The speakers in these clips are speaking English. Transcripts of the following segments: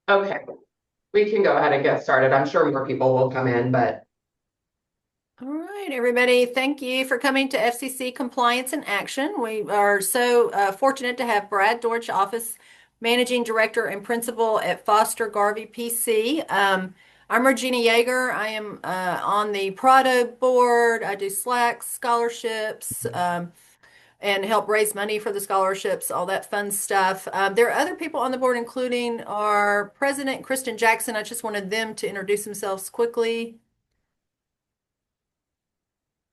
Okay, we can go ahead and get started. I'm sure more people will come in, but All right, everybody, thank you for coming to FCC Compliance in Action. We are so fortunate to have Brad Deutsch, Office Managing Director and Principal at Foster Garvey PC. I'm Regina Yeager. I am on the PRADO board. I do Slack scholarships and help raise money for the scholarships, all that fun stuff. There are other people on the board, including our president, Kristen Jackson. I just wanted them to introduce themselves quickly.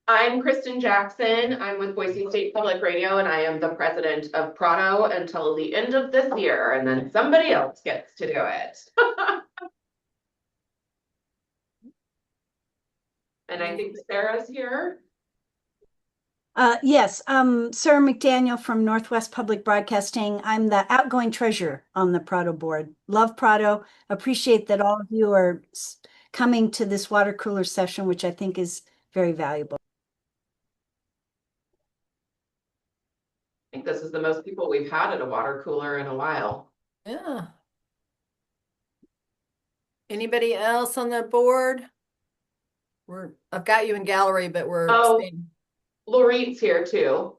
I'm Kristen Jackson. I'm with Boise State Public Radio, and I am the president of PRADO until the end of this year, and then somebody else gets to do it. And I think Sarah's here. Yes, Sarah McDaniel from Northwest Public Broadcasting. I'm the outgoing treasurer on the Prado board. Love Prado. Appreciate that all of you are coming to this water cooler session, which I think is very valuable. I think this is the most people we've had at a water cooler in a while. Yeah. Anybody else on the board? I've got you in gallery, but we're Oh, seeing. Lorit's here too.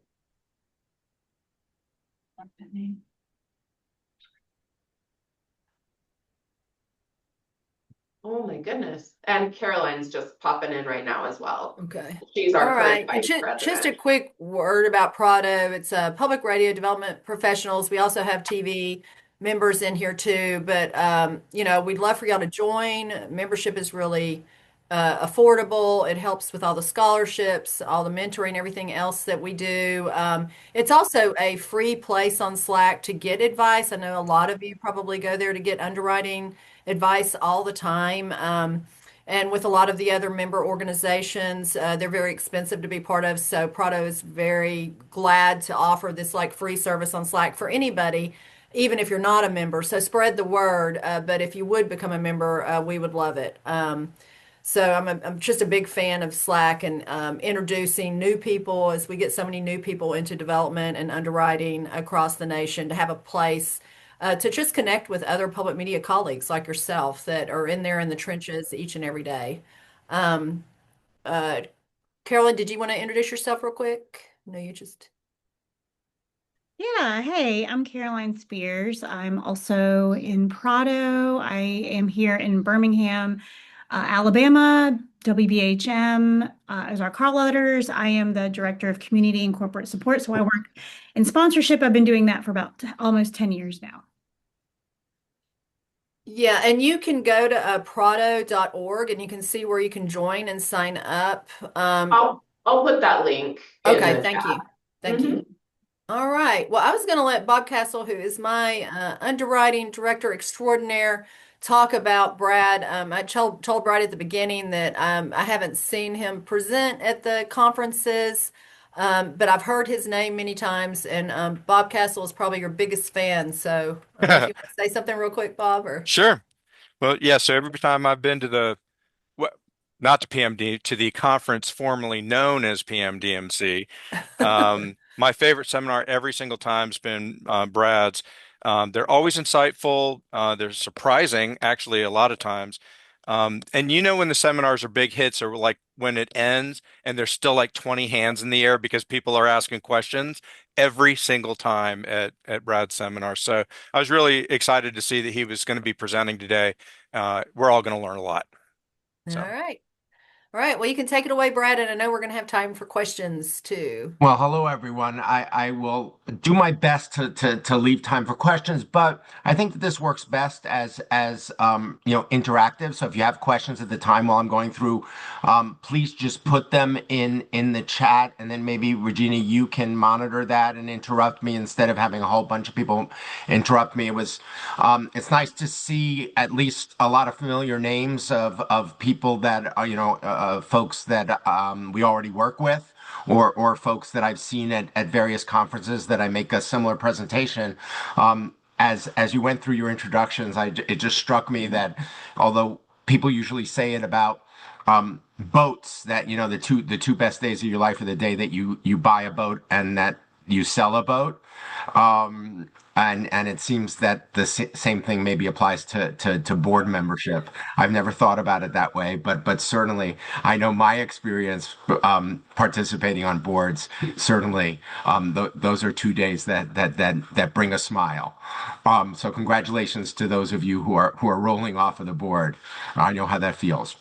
Oh my goodness. And Caroline's just popping in right now as well. Okay. She's All our current right. And vice just a president. quick word about Prado. It's public radio development professionals. We also have TV members in here too. But we'd love for y'all to join. Membership is really affordable. It helps with all the scholarships, all the mentoring, everything else that we do. It's also a free place on Slack to get advice. I know a lot of you probably go there to get underwriting advice all the time. And with a lot of the other member organizations, they're very expensive to be part of. So Prado is very glad to offer this like free service on Slack for anybody, even if you're not a member. So spread the word. But if you would become a member, we would love it. I'm just a big fan of Slack and introducing new people as we get so many new people into development and underwriting across the nation to have a place to just connect with other public media colleagues like yourself that are in there in the trenches each and every day. Um, uh, Carolyn, did you want to introduce yourself real quick? No, you just. Yeah, hey, I'm Caroline Spears. I'm also in Prado. I am here in Birmingham, Alabama, WBHM as our call letters. I am the Director of Community and Corporate Support, so I work in sponsorship. I've been doing that for about almost 10 years now. Yeah, and you can go to prado.org and you can see where you can join and sign up. I'll put that link in Okay, the thank chat. you. Thank you. Mhm. All right. Well, I was going to let Bob Castle, who is my underwriting director extraordinaire, talk about Brad. I told Brad at the beginning that I haven't seen him present at the conferences, but I've heard his name many times, and Bob Castle is probably your biggest fan. So I don't know if you want to say something real quick, Bob, or. Sure. Well, yeah, so every time I've been to well, not to PMD, to the conference formerly known as PMDMC, my favorite seminar every single time's been Brad's. They're always insightful. They're surprising, actually, a lot of times. And when the seminars are big hits or like when it ends and there's still like 20 hands in the air because people are asking questions every single time at Brad's seminar. So I was really excited to see that he was going to be presenting today. We're all going to learn a lot. All So. right. All right. Well, you can take it away, Brad, and I know we're going to have time for questions too. Well, hello everyone. I will do my best to leave time for questions, but I think that this works best as interactive. So if you have questions at the time while I'm going through, please just put them in the chat, and then maybe Regina, you can monitor that and interrupt me instead of having a whole bunch of people interrupt me. It's nice to see at least a lot of familiar names of people that are folks that we already work with or folks that I've seen at various conferences that I make a similar presentation. As you went through your introductions, it just struck me that although people usually say it about boats, that the two best days of your life are the day that you buy a boat and that you sell a boat. And it seems that the same thing maybe applies to board membership. I've never thought about it that way, but certainly I know my experience participating on boards. Certainly, those are 2 days that bring a smile. So congratulations to those of you who are rolling off of the board. I know how that feels.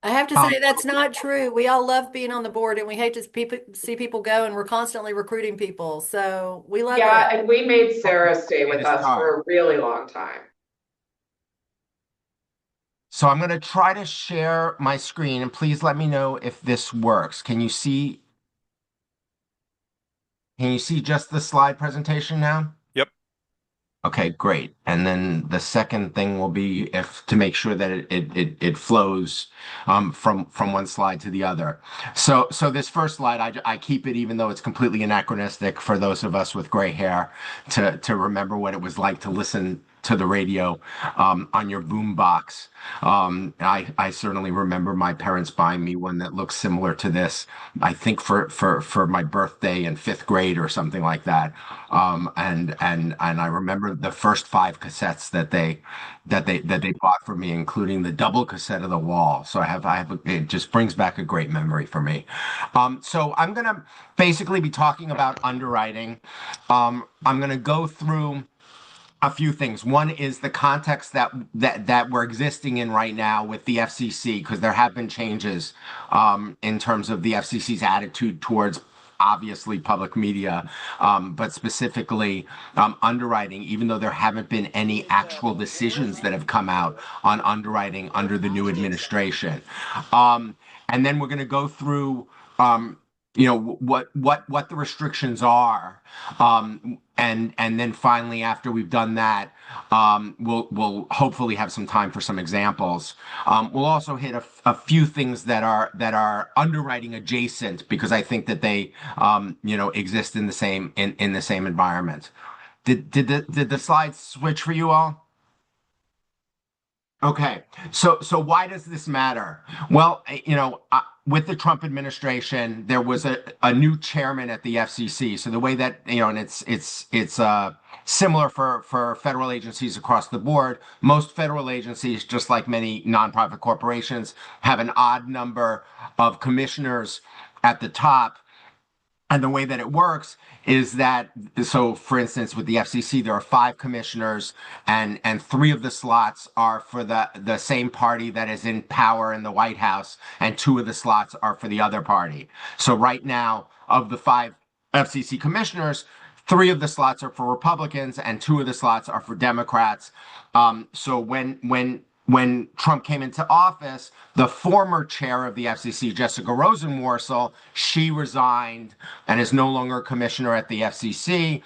I have to say that's not true. We all love being on the board and we hate to see people go, and we're constantly recruiting people. So we love Yeah, it. and we made Sarah stay with It is us time. for a really long time. So I'm going to try to share my screen, and please let me know if this works. Can you see just the slide presentation now? Yep. Okay, great. And then the second thing will be if to make sure that it flows from one slide to the other. So this first slide, I keep it even though it's completely anachronistic for those of us with gray hair to remember what it was like to listen to the radio on your boom box. I certainly remember my parents buying me one that looks similar to this. I think for my birthday in fifth grade or something like that. And I remember the first 5 cassettes that they bought for me, including the double cassette of The Wall. So it just brings back a great memory for me. So I'm gonna basically be talking about underwriting. I'm gonna go through a few things. One is the context that we're existing in right now with the FCC, because there have been changes in terms of the FCC's attitude towards obviously public media, but specifically underwriting, even though there haven't been any actual decisions that have come out on underwriting under the new administration. And then we're going to go through what the restrictions are, and then finally, after we've done that, we'll hopefully have some time for some examples. We'll also hit a few things that are underwriting adjacent, because I think that they exist in the same in the same environment. Did the slides switch for you all? Okay, so why does this matter? Well, with the Trump administration, there was a new chairman at the FCC. So the way that and it's similar for federal agencies across the board. Most federal agencies, just like many nonprofit corporations, have an odd number of commissioners at the top. And the way that it works is that, so for instance, with the FCC, there are 5 commissioners, and 3 of the slots are for the same party that is in power in the White House, and 2 of the slots are for the other party. So right now, of the 5 FCC commissioners, 3 of the slots are for Republicans, and 2 of the slots are for Democrats. So when Trump came into office, the former chair of the FCC, Jessica Rosenworcel, she resigned and is no longer a commissioner at the FCC.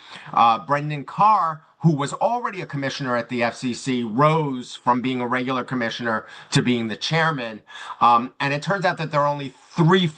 Brendan Carr, who was already a commissioner at the FCC, rose from being a regular commissioner to being the chairman. And it turns out that there are only 3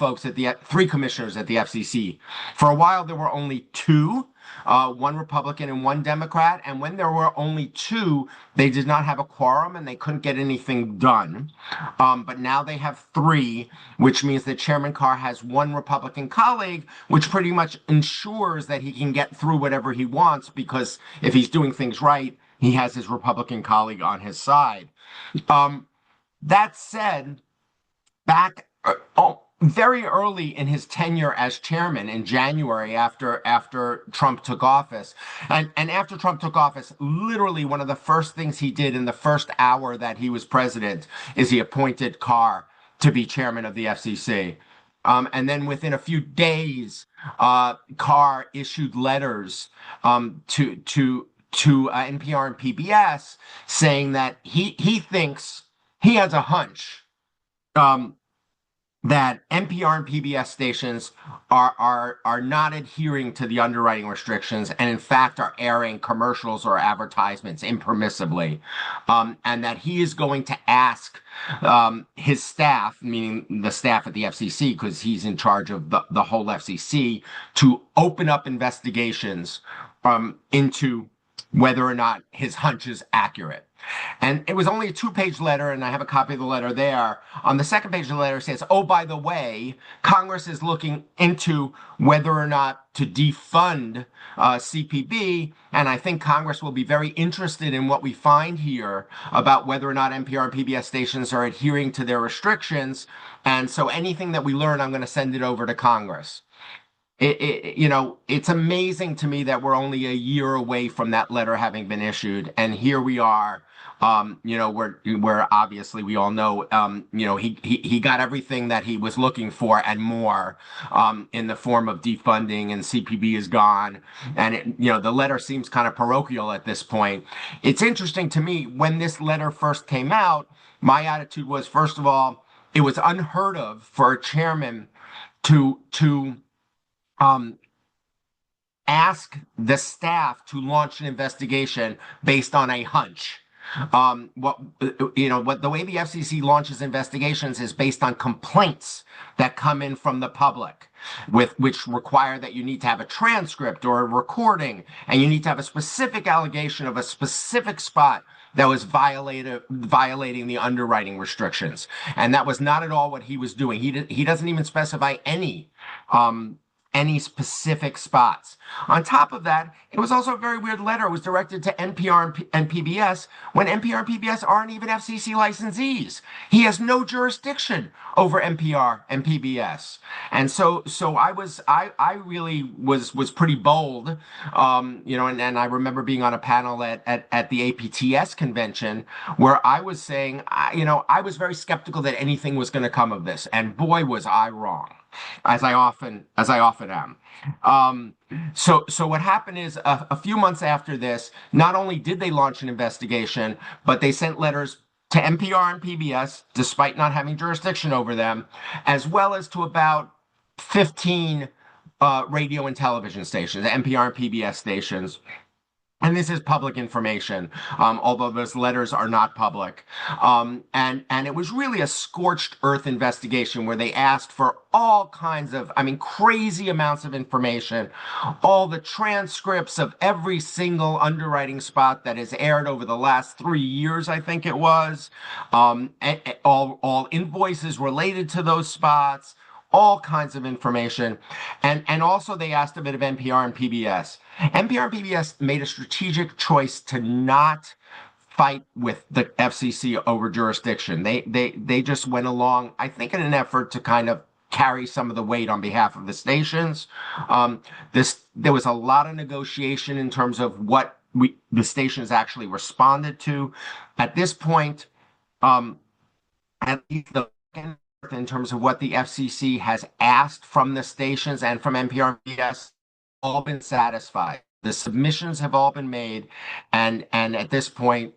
commissioners at the FCC. For a while, there were only 2. 1 Republican and 1 Democrat. And when there were only 2, they did not have a quorum and they couldn't get anything done. But now they have 3, which means that Chairman Carr has 1 Republican colleague, which pretty much ensures that he can get through whatever he wants, because if he's doing things right, he has his Republican colleague on his side. That said, very early in his tenure as chairman in January, after Trump took office, and after Trump took office, literally one of the first things he did in the first hour that he was president is he appointed Carr to be chairman of the FCC. And then within a few days, Carr issued letters to NPR and PBS saying that he thinks, he has a hunch that NPR and PBS stations are not adhering to the underwriting restrictions, and in fact are airing commercials or advertisements impermissibly, and that he is going to ask his staff, meaning the staff at the FCC, because he's in charge of the whole FCC, to open up investigations into whether or not his hunch is accurate. And it was only a 2-page letter, and I have a copy of the letter there. On the second page of the letter, it says, oh, by the way, Congress is looking into whether or not to defund CPB, and I think Congress will be very interested in what we find here about whether or not NPR and PBS stations are adhering to their restrictions. And so anything that we learn, I'm going to send it over to Congress. It's amazing to me that we're only a year away from that letter having been issued, and here we are. Where obviously we all know, he got everything that he was looking for and more, in the form of defunding, and CPB is gone, and the letter seems kind of parochial at this point. It's interesting to me when this letter first came out. My attitude was, first of all, it was unheard of for a chairman to ask the staff to launch an investigation based on a hunch. The way the FCC launches investigations is based on complaints that come in from the public, which require that you need to have a transcript or a recording, and you need to have a specific allegation of a specific spot that was violating the underwriting restrictions. And that was not at all what he was doing. He doesn't even specify any specific spots. On top of that, it was also a very weird letter. It was directed to NPR and PBS when NPR and PBS aren't even FCC licensees. He has no jurisdiction over NPR and PBS. And so I really was pretty bold, and I remember being on a panel at the APTS convention where I was saying, I was very skeptical that anything was going to come of this. And boy, was I wrong. As I often am. So what happened is a few months after this, not only did they launch an investigation, but they sent letters to NPR and PBS, despite not having jurisdiction over them, as well as to about 15 radio and television stations, NPR and PBS stations. And this is public information, although those letters are not public. And it was really a scorched earth investigation where they asked for all kinds of, crazy amounts of information, all the transcripts of every single underwriting spot that has aired over the last 3 years, I think it was, all invoices related to those spots, all kinds of information. And also they asked a bit of NPR and PBS. NPR and PBS made a strategic choice to not fight with the FCC over jurisdiction. They just went along, I think, in an effort to kind of carry some of the weight on behalf of the stations. There was a lot of negotiation in terms of what the stations actually responded to. At this point, at least in terms of what the FCC has asked from the stations and from NPR and PBS, all been satisfied. The submissions have all been made, and at this point,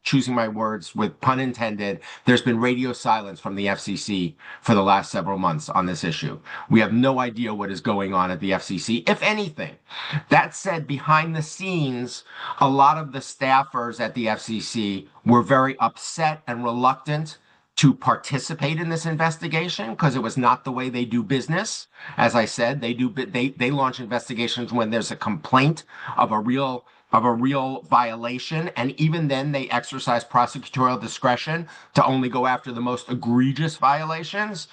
choosing my words with pun intended, there's been radio silence from the FCC for the last several months on this issue. We have no idea what is going on at the FCC, if anything. That said, behind the scenes, a lot of the staffers at the FCC were very upset and reluctant to participate in this investigation because it was not the way they do business. As I said, they launch investigations when there's a complaint of a real violation, and even then they exercise prosecutorial discretion to only go after the most egregious violations.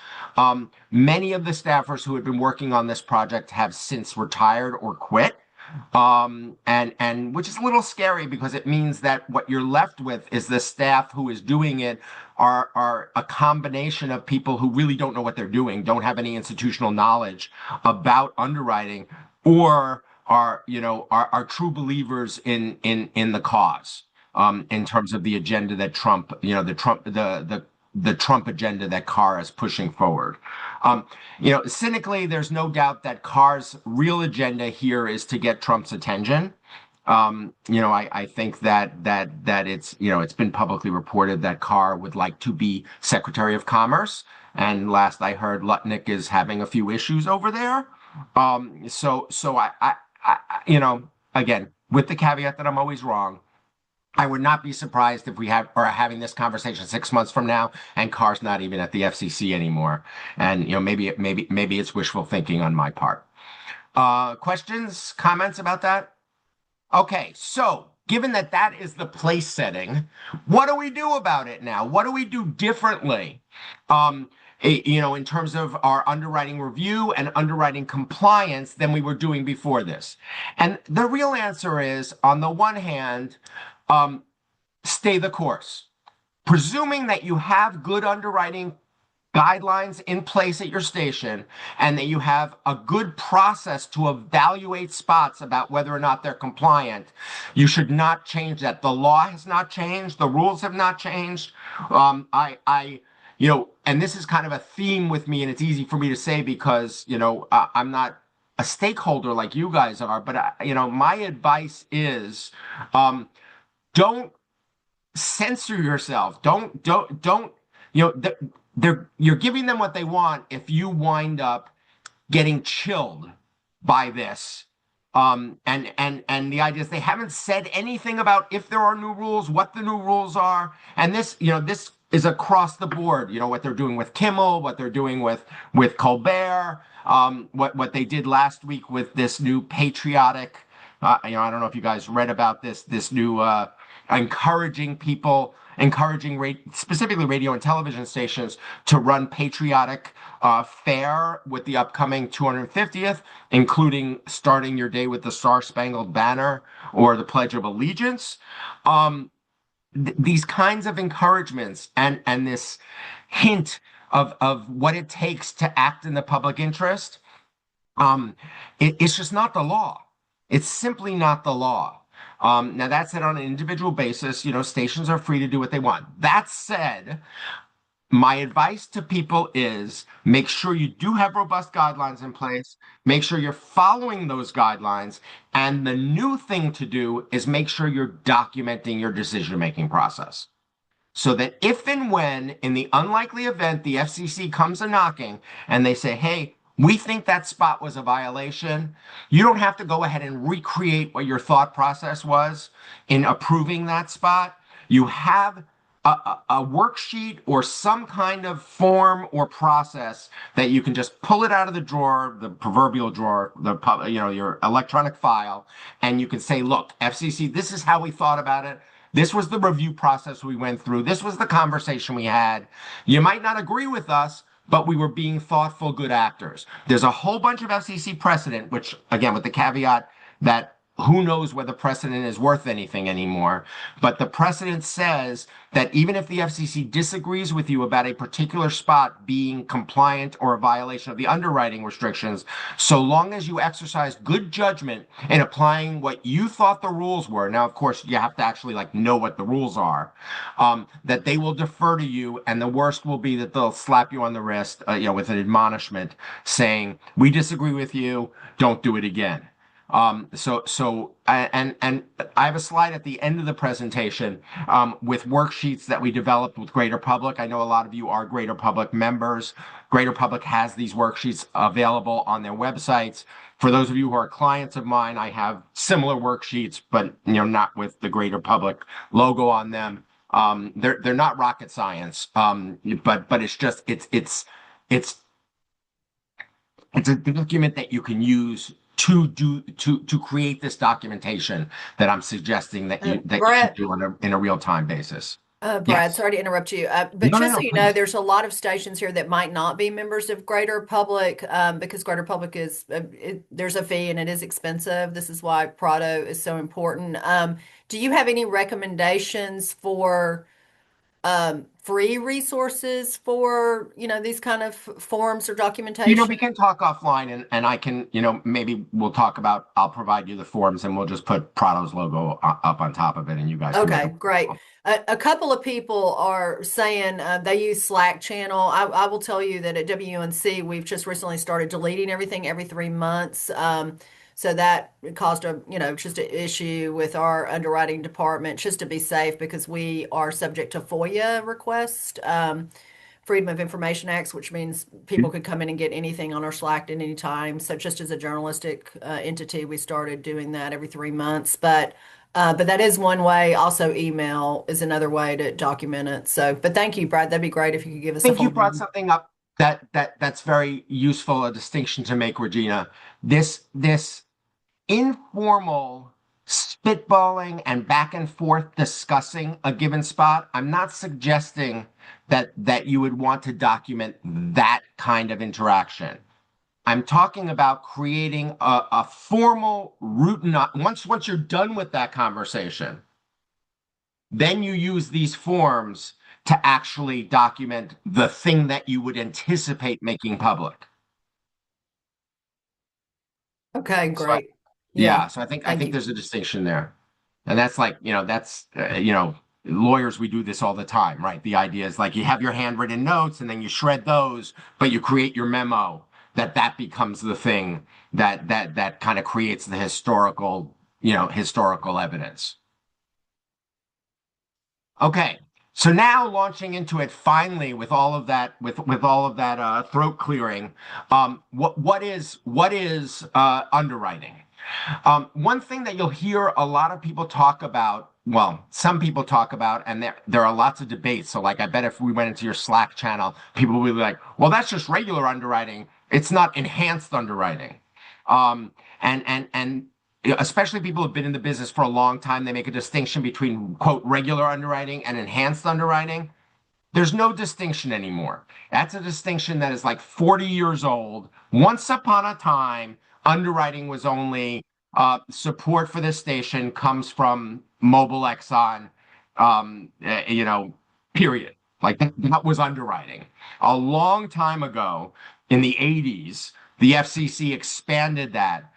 Many of the staffers who had been working on this project have since retired or quit. And which is a little scary because it means that what you're left with is the staff who is doing it are a combination of people who really don't know what they're doing, don't have any institutional knowledge about underwriting, or are true believers in the cause, in terms of the agenda that Trump, the Trump agenda that Carr is pushing forward. Cynically, there's no doubt that Carr's real agenda here is to get Trump's attention. I think that it's been publicly reported that Carr would like to be Secretary of Commerce, and last I heard, Lutnick is having a few issues over there. So I again, with the caveat that I'm always wrong, I would not be surprised if we are having this conversation 6 months from now and Carr's not even at the FCC anymore. And maybe it's wishful thinking on my part. Questions, comments about that? Okay, so given that that is the place setting, what do we do about it now? What do we do differently? In terms of our underwriting review and underwriting compliance than we were doing before this. And the real answer is, on the one hand, stay the course. Presuming that you have good underwriting guidelines in place at your station and that you have a good process to evaluate spots about whether or not they're compliant, you should not change that. The law has not changed. The rules have not changed. And this is kind of a theme with me, and it's easy for me to say because, I'm not a stakeholder like you guys are, but my advice is, don't censor yourself. Don't, you're giving them what they want if you wind up getting chilled by this. And the idea is they haven't said anything about if there are new rules, what the new rules are. And this is across the board, what they're doing with Kimmel, what they're doing with Colbert, what they did last week with this new patriotic, I don't know if you guys read about this new encouraging specifically radio and television stations to run patriotic fare with the upcoming 250th, including starting your day with the Star Spangled Banner or the Pledge of Allegiance. These kinds of encouragements and this hint of what it takes to act in the public interest, it's just not the law. It's simply not the law. Now, that said, on an individual basis, stations are free to do what they want. That said, my advice to people is make sure you do have robust guidelines in place. Make sure you're following those guidelines. And the new thing to do is make sure you're documenting your decision-making process. So that if and when, in the unlikely event the FCC comes a knocking and they say, hey, we think that spot was a violation, you don't have to go ahead and recreate what your thought process was in approving that spot. You have a worksheet or some kind of form or process that you can just pull it out of the drawer, the proverbial drawer, your electronic file, and you can say, look, FCC, this is how we thought about it. This was the review process we went through. This was the conversation we had. You might not agree with us, but we were being thoughtful, good actors. There's a whole bunch of FCC precedent, which, again, with the caveat that who knows whether precedent is worth anything anymore. But the precedent says that even if the FCC disagrees with you about a particular spot being compliant or a violation of the underwriting restrictions, so long as you exercise good judgment in applying what you thought the rules were, now, of course, you have to actually know what the rules are, that they will defer to you. And the worst will be that they'll slap you on the wrist, with an admonishment saying, we disagree with you, don't do it again. And I have a slide at the end of the presentation with worksheets that we developed with Greater Public. I know a lot of you are Greater Public members. Greater Public has these worksheets available on their websites. For those of you who are clients of mine, I have similar worksheets, but not with the Greater Public logo on them. They're not rocket science, but it's a document that you can use to create this documentation that I'm suggesting that you should do in a real-time basis. Brad, Yes. sorry to interrupt you, but No, just so you know, please. there's a lot of stations here that might not be members of Greater Public because Greater Public is there's a fee and it is expensive. This is why PRADO is so important. Do you have any recommendations for free resources for these kind of forms or documentation? We can talk offline and I can, maybe we'll talk about, I'll provide you the forms and we'll just put Prado's logo up on top of it and you guys can Okay, great. A couple of people are saying they use Slack channel. I will tell you that at WUNC, we've just recently started deleting everything every 3 months. So that caused just an issue with our underwriting department just to be safe because we are subject to FOIA request, Freedom of Information Acts, which means people could come in and get anything on our Slack at any time. So just as a journalistic entity, we started doing that every 3 months. But that is one way. Also, email is another way to document it. So, but thank you, Brad. That'd be great if you could give us I a think you phone brought number. something up that's very useful, a distinction to make, Regina. This informal spitballing and back and forth discussing a given spot, I'm not suggesting that you would want to document that kind of interaction. I'm talking about creating a formal route. Once you're done with that conversation, then you use these forms to actually document the thing that you would anticipate making public. Okay, great. Yeah, so I think Thank you. there's a distinction there. And that's like, that's lawyers, we do this all the time, right? The idea is like you have your handwritten notes and then you shred those, but you create your memo that becomes the thing that kind of creates the historical evidence. Okay. So now launching into it finally with all of that throat clearing, what is underwriting? One thing that you'll hear a lot of people talk about, well, some people talk about, and there are lots of debates. So like, I bet if we went into your Slack channel, people will be like, well, that's just regular underwriting. It's not enhanced underwriting. And especially people who've been in the business for a long time, they make a distinction between, quote, regular underwriting and enhanced underwriting. There's no distinction anymore. That's a distinction that is like 40 years old. Once upon a time, underwriting was only support for this station comes from Mobil Exxon, period. Like that was underwriting. A long time ago in the 80s, the FCC expanded that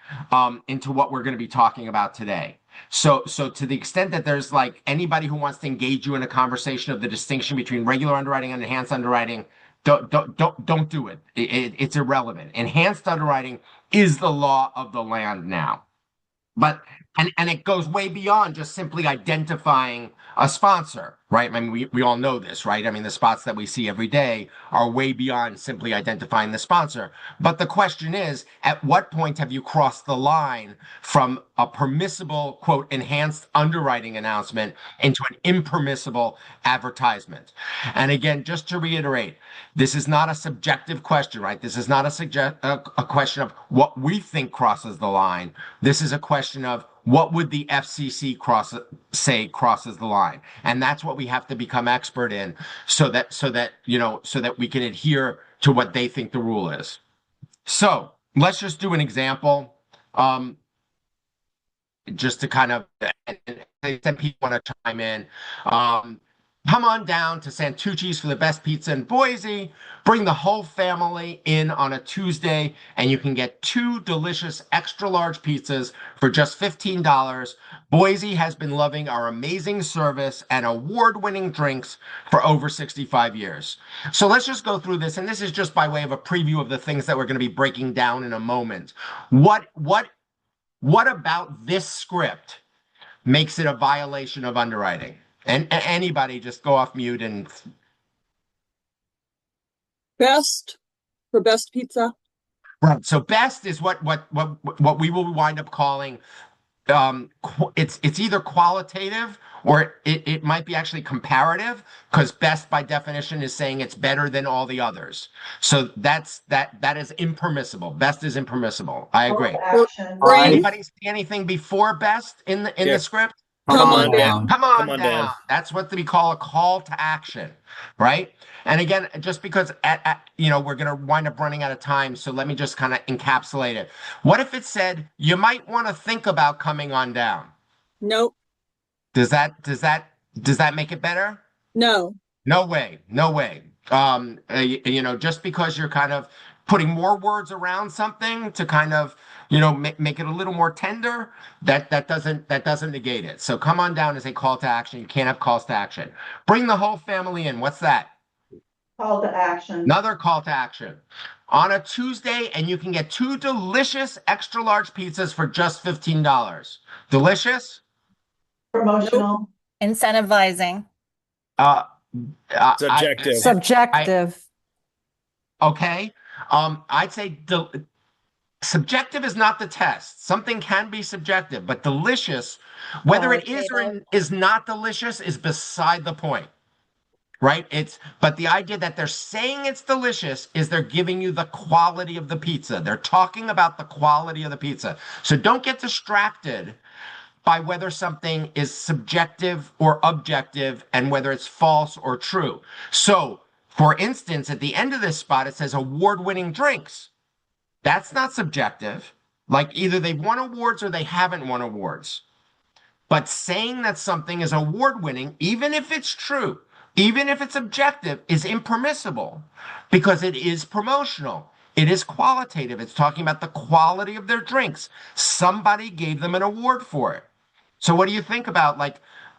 into what we're going to be talking about today. So to the extent that there's like anybody who wants to engage you in a conversation of the distinction between regular underwriting and enhanced underwriting, don't do it. It's irrelevant. Enhanced underwriting is the law of the land now. But and it goes way beyond just simply identifying a sponsor, right? I mean, we all know this, right? I mean, the spots that we see every day are way beyond simply identifying the sponsor. But the question is, at what point have you crossed the line from a permissible, quote, enhanced underwriting announcement into an impermissible advertisement? And again, just to reiterate, this is not a subjective question, right? This is not a question of what we think crosses the line. This is a question of what would the FCC say crosses the line? And that's what we have to become expert in so that we can adhere to what they think the rule is. So let's just do an example. Just to kind of, and people want to chime in. Come on down to Santucci's for the best pizza in Boise. Bring the whole family in on a Tuesday, and you can get 2 delicious extra large pizzas for just $15. Boise has been loving our amazing service and award-winning drinks for over 65 years. So let's just go through this, and this is just by way of a preview of the things that we're going to be breaking down in a moment. What about this script makes it a violation of underwriting? And anybody just go off mute and best for best pizza. Right. So best is what we will wind up calling it's either qualitative or it might be actually comparative, because best by definition is saying it's better than all the others. So that is impermissible. Best is impermissible. I agree. Anybody see anything before best in the script? Come on down. Come on down. That's what we call a call to action, right? And again, just because we're going to wind up running out of time, so let me just kind of encapsulate it. What if it said you might want to think about coming on down? Nope. Does that make it better? No. No way. No way. Just because you're kind of putting more words around something to kind of make it a little more tender, that doesn't negate it. So come on down is a call to action. You can't have calls to action. Bring the whole family in. What's that? Call to action. Another call to action. On a Tuesday, and you can get 2 delicious extra large pizzas for just $15. Delicious? Promotional. Incentivizing. Subjective. Subjective. Okay. I'd say subjective is not the test. Something can be subjective, but delicious, whether it is or is not delicious, is beside the point, right? But the idea that they're saying it's delicious is they're giving you the quality of the pizza. They're talking about the quality of the pizza. So don't get distracted by whether something is subjective or objective and whether it's false or true. So, for instance, at the end of this spot, it says award-winning drinks. That's not subjective. Like either they've won awards or they haven't won awards. But saying that something is award-winning, even if it's true, even if it's objective, is impermissible because it is promotional. It is qualitative. It's talking about the quality of their drinks. Somebody gave them an award for it. So what do you think about, like,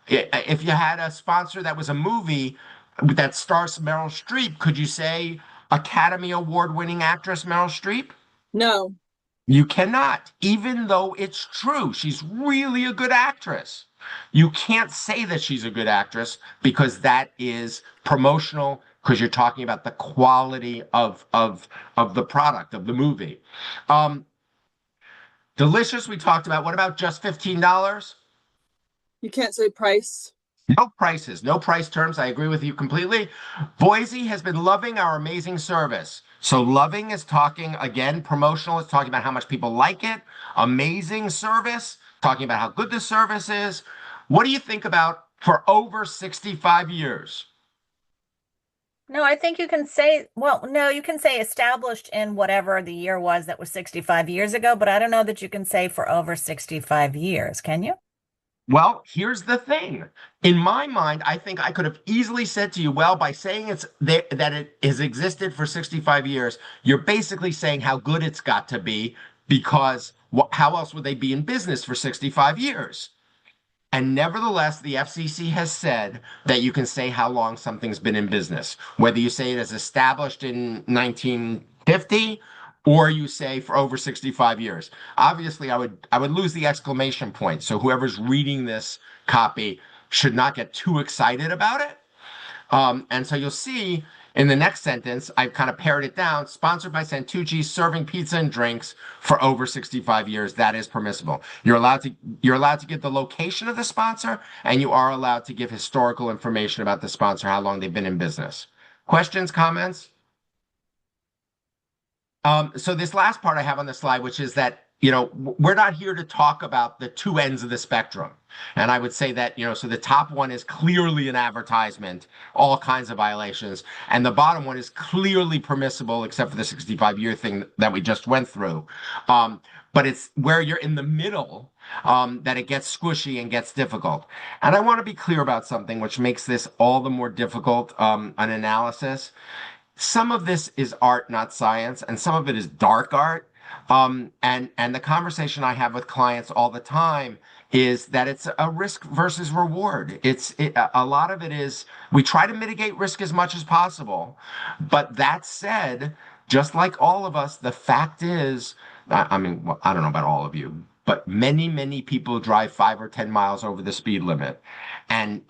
if you had a sponsor that was a movie that stars Meryl Streep, could you say Academy Award winning actress Meryl Streep? No. You cannot, even though it's true. She's really a good actress. You can't say that she's a good actress because that is promotional, because you're talking about the quality of the product, of the movie. Delicious, we talked about. What about just $15? You can't say price. No prices, no price terms. I agree with you completely. Boise has been loving our amazing service. So loving is talking, again, promotional is talking about how much people like it. Amazing service, talking about how good the service is. What do you think about for over 65 years? No, I think you can say, well, no, you can say established in whatever the year was that was 65 years ago, but I don't know that you can say for over 65 years, can you? Well, here's the thing. In my mind, I think I could have easily said to you, well, by saying that it has existed for 65 years, you're basically saying how good it's got to be because how else would they be in business for 65 years? And nevertheless, the FCC has said that you can say how long something's been in business, whether you say it as established in 1950 or you say for over 65 years. Obviously, I would lose the exclamation point. So whoever's reading this copy should not get too excited about it. And so you'll see in the next sentence, I've kind of pared it down, sponsored by Santucci, serving pizza and drinks for over 65 years. That is permissible. You're allowed to give the location of the sponsor, and you are allowed to give historical information about the sponsor, how long they've been in business. Questions, comments? So this last part I have on the slide, which is that, we're not here to talk about the two ends of the spectrum. And I would say that, so the top one is clearly an advertisement, all kinds of violations. And the bottom one is clearly permissible, except for the 65-year thing that we just went through. But it's where you're in the middle that it gets squishy and gets difficult. And I want to be clear about something which makes this all the more difficult, an analysis. Some of this is art, not science, and some of it is dark art. And the conversation I have with clients all the time is that it's a risk versus reward. A lot of it is we try to mitigate risk as much as possible. But that said, just like all of us, the fact is, I mean, well, I don't know about all of you, but many, many people drive 5 or 10 miles over the speed limit and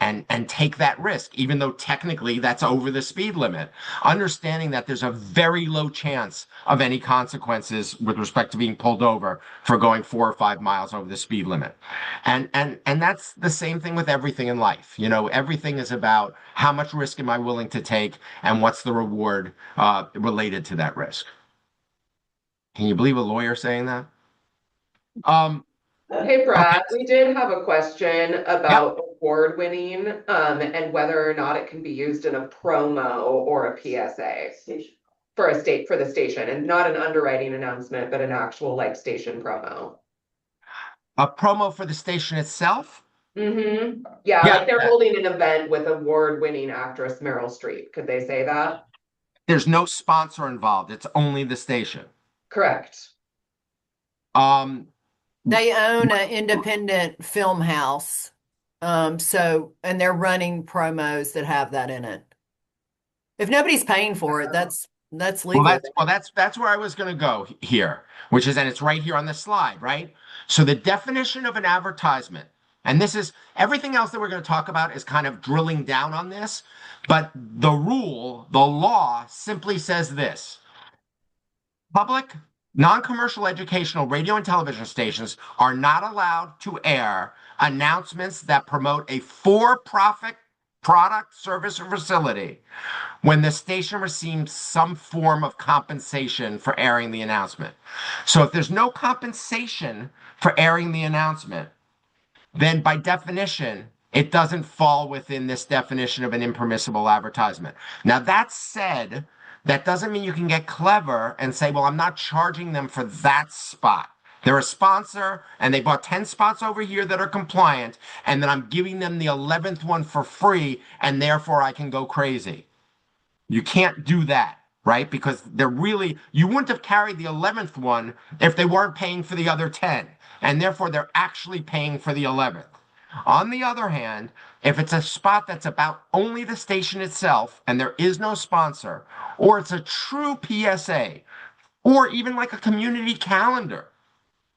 take that risk, even though technically that's over the speed limit, understanding that there's a very low chance of any consequences with respect to being pulled over for going 4 or 5 miles over the speed limit. And that's the same thing with everything in life. Everything is about how much risk am I willing to take and what's the reward related to that risk. Can you believe a lawyer saying that? Hey, Brad, Okay. we did have a question about award winning, and whether or not it can be used in a promo or a PSA for the station, and not an underwriting announcement, but an actual like station promo. A promo for the station itself? Mm-hmm. Yeah, like they're holding an event with award-winning actress Meryl Streep. Could they say that? There's no sponsor involved. It's only the station. Correct. They own an independent film house. And they're running promos that have that in it. If nobody's paying for it, that's legal. That's where I was going to go here, and it's right here on the slide, right? So the definition of an advertisement, and this is everything else that we're going to talk about is kind of drilling down on this, but the law simply says this: public, non-commercial educational radio and television stations are not allowed to air announcements that promote a for-profit product, service, or facility when the station receives some form of compensation for airing the announcement. So if there's no compensation for airing the announcement, then by definition, it doesn't fall within this definition of an impermissible advertisement. Now, that said, that doesn't mean you can get clever and say, well, I'm not charging them for that spot. They're a sponsor and they bought 10 spots over here that are compliant, and then I'm giving them the 11th one for free, and therefore I can go crazy. You can't do that, right? Because you wouldn't have carried the 11th one if they weren't paying for the other 10, and therefore they're actually paying for the 11th. On the other hand, if it's a spot that's about only the station itself and there is no sponsor, or it's a true PSA, or even like a community calendar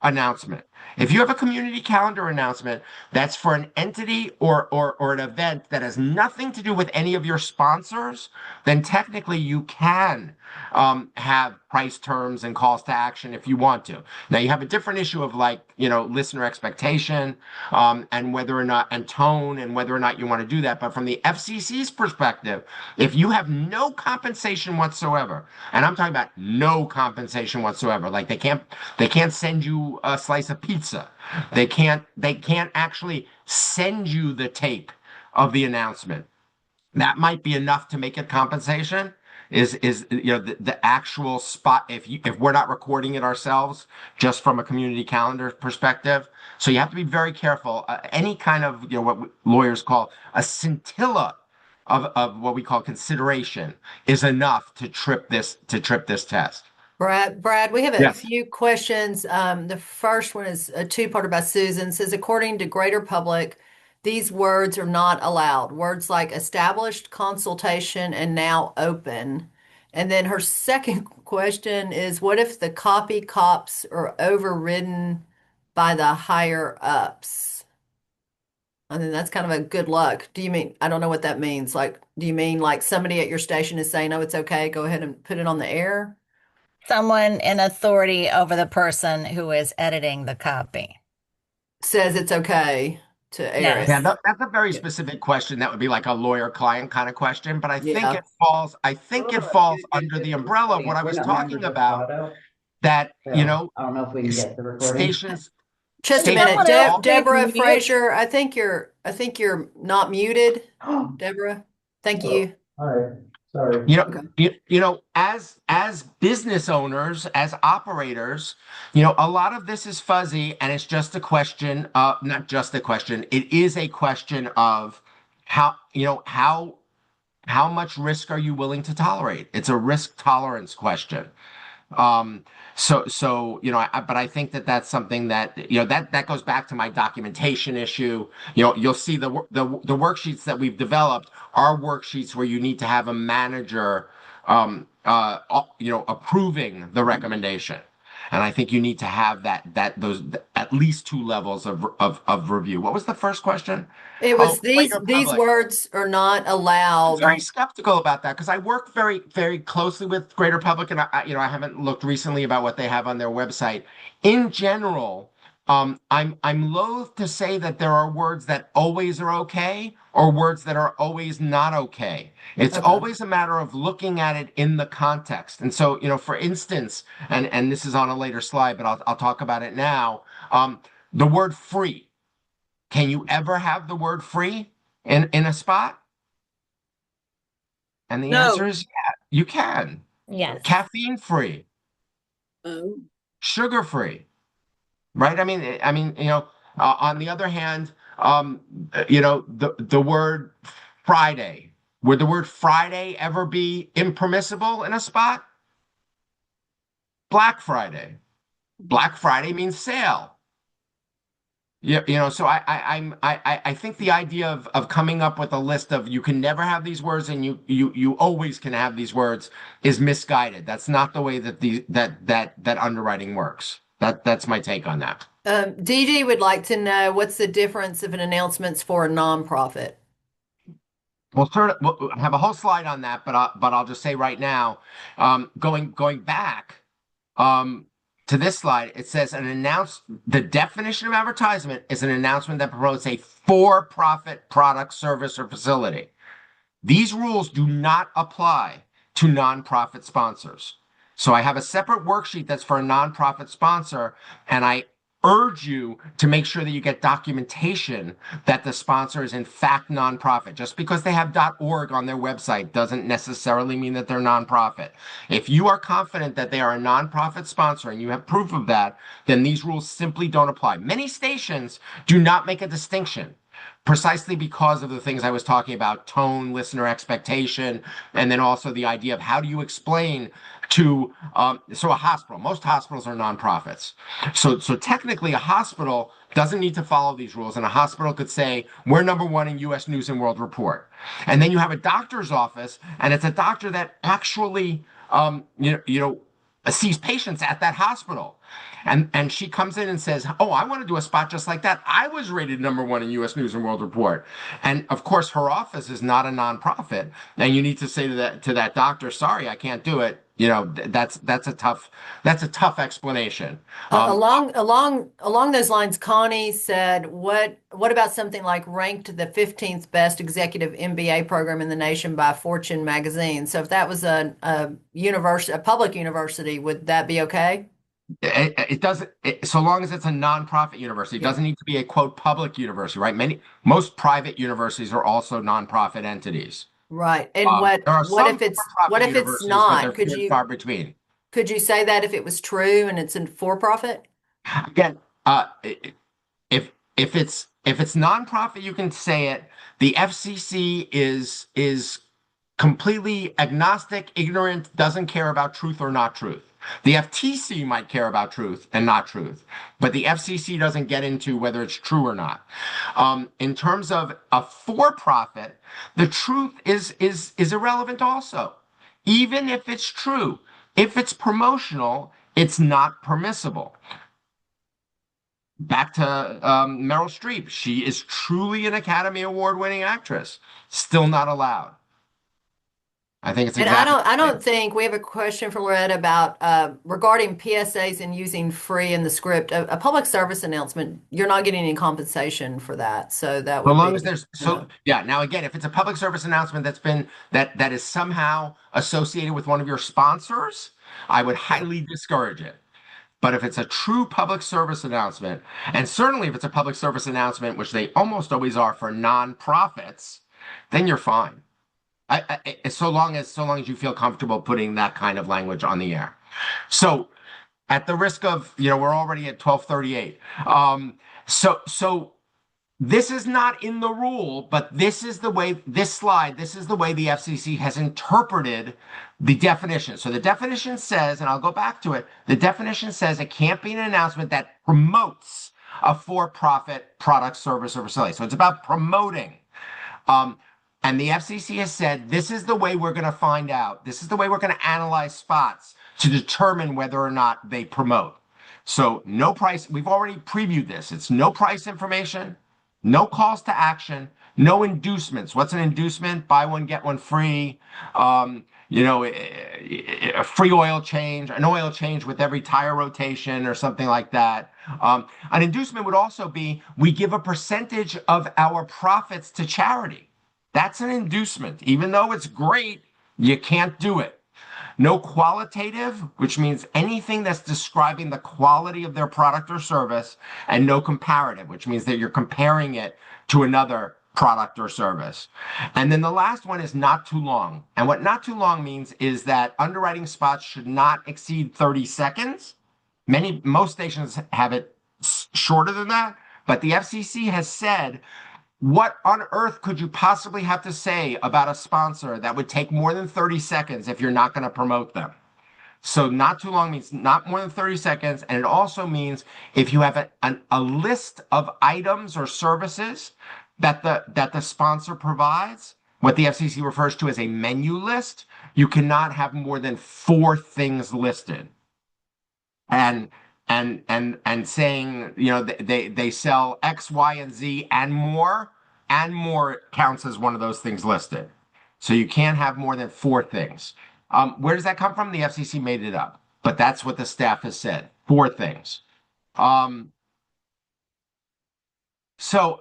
announcement. If you have a community calendar announcement that's for an entity or an event that has nothing to do with any of your sponsors, then technically you can have price terms and calls to action if you want to. Now you have a different issue of listener expectation and whether or not, and tone, and whether or not you want to do that. But from the FCC's perspective, if you have no compensation whatsoever, and I'm talking about no compensation whatsoever, like they can't send you a slice of pizza. They can't actually send you the tape of the announcement. That might be enough to make it compensation. Is the actual spot, if we're not recording it ourselves, just from a community calendar perspective. So you have to be very careful. Any kind of what lawyers call a scintilla of what we call consideration is enough to trip this test. Brad, we have a Yes. few questions. The first one is a two-parter by Susan. It says, according to greater public, these words are not allowed. Words like established, consultation, and now open. And then her second question is, what if the copy cops are overridden by the higher ups? I think that's kind of a good luck. I don't know what that means. Like, do you mean like somebody at your station is saying, oh, it's okay, go ahead and put it on the air? Someone in authority over the person who is editing the copy. Says it's okay to air Yes. it. Yeah, that's a very specific question. That would be like a lawyer-client kind of question, but I think Yeah. it falls under the umbrella of what I was talking about, that, I don't know if we can get the recording. stations. Just a State minute, law- Deborah mute. Fraser. I think you're not muted, Deborah. Thank you. All right, sorry. As business owners, as operators, a lot of this is fuzzy, and it's just a question of, not just a question, it is a question of how much risk are you willing to tolerate? It's a risk tolerance question. But I think that's something that, that goes back to my documentation issue. You'll see the worksheets that we've developed are worksheets where you need to have a manager, approving the recommendation. And I think you need to have those at least two levels of review. What was the first question? It was Greater these public. words are not I'm allowed. very skeptical about that because I work very, very closely with Greater Public, and I haven't looked recently about what they have on their website. In general, I'm loath to say that there are words that always are okay or words that are always not okay. It's Okay. always a matter of looking at it in the context. And so, for instance, and this is on a later slide, but I'll talk about it now. The word free. Can you ever have the word free in a spot? And the No. answer is yeah, you can. Yes. Caffeine free, Oh. sugar free, right? I mean, on the other hand, the word Friday, would the word Friday ever be impermissible in a spot? Black Friday. Black Friday means sale. Yeah, so I think the idea of coming up with a list of you can never have these words and you always can have these words is misguided. That's not the way that underwriting works. That's my take on that. DG would like to know what's the difference of an announcement's for a nonprofit. We'll have a whole slide on that, but I'll just say right now, going back to this slide, it says the definition of advertisement is an announcement that promotes a for-profit product, service, or facility. These rules do not apply to nonprofit sponsors. So I have a separate worksheet that's for a nonprofit sponsor, and I urge you to make sure that you get documentation that the sponsor is in fact nonprofit. Just because they have .org on their website doesn't necessarily mean that they're nonprofit. If you are confident that they are a nonprofit sponsor and you have proof of that, then these rules simply don't apply. Many stations do not make a distinction, precisely because of the things I was talking about: tone, listener expectation, and then also the idea of how do you explain to so a hospital. Most hospitals are nonprofits, so technically a hospital doesn't need to follow these rules, and a hospital could say we're number one in U.S. News and World Report. And then you have a doctor's office, and it's a doctor that actually sees patients at that hospital. And she comes in and says, oh, I want to do a spot just like that. I was rated number one in U.S. News and World Report. And of course, her office is not a nonprofit. And you need to say to that doctor, sorry, I can't do it. That's a tough explanation. Along those lines, Connie said, what about something like ranked the 15th best executive MBA program in the nation by Fortune magazine? So if that was a public university, would that be okay? It doesn't, so long as it's a nonprofit university. It doesn't need to be a quote public university, right? Most private universities are also nonprofit entities. Right. And There are what some if it's for-profit universities, but not? they're few and far between. Could you say that if it was true and it's in for profit? Again, if it's nonprofit, you can say it. The FCC is completely agnostic, ignorant, doesn't care about truth or not truth. The FTC might care about truth and not truth, but the FCC doesn't get into whether it's true or not. In terms of a for-profit, the truth is irrelevant also. Even if it's true, if it's promotional, it's not permissible. Back to Meryl Streep. She is truly an Academy Award-winning actress. Still not allowed. I think it's exactly. And I don't think we have a question for Loretta about regarding PSAs and using free in the script. A public service announcement, you're not getting any compensation for that. So that would So long be, as there's yeah. Now again, if it's a public service announcement that is somehow associated with one of your sponsors, I would highly discourage it. But if it's a true public service announcement, and certainly if it's a public service announcement, which they almost always are for nonprofits, then you're fine. So long as you feel comfortable putting that kind of language on the air. So at the risk of, we're already at 12:38. So this is not in the rule, but this is the way the FCC has interpreted the definition. So the definition says, and I'll go back to it, the definition says it can't be an announcement that promotes a for-profit product, service, or facility. So it's about promoting. And the FCC has said, this is the way we're going to find out. This is the way we're going to analyze spots to determine whether or not they promote. So no price. We've already previewed this. It's no price information, no calls to action, no inducements. What's an inducement? Buy one, get one free. A free oil change, an oil change with every tire rotation or something like that. An inducement would also be, we give a percentage of our profits to charity. That's an inducement. Even though it's great, you can't do it. No qualitative, which means anything that's describing the quality of their product or service, and no comparative, which means that you're comparing it to another product or service. And then the last one is not too long. And what not too long means is that underwriting spots should not exceed 30 seconds. Most stations have it shorter than that, but the FCC has said, what on earth could you possibly have to say about a sponsor that would take more than 30 seconds if you're not going to promote them? So not too long means not more than 30 seconds. And it also means if you have a list of items or services that the sponsor provides, what the FCC refers to as a menu list, you cannot have more than 4 things listed. And saying, they sell X, Y, and Z and more counts as one of those things listed. So you can't have more than 4 things. Where does that come from? The FCC made it up, but that's what the staff has said, 4 things. So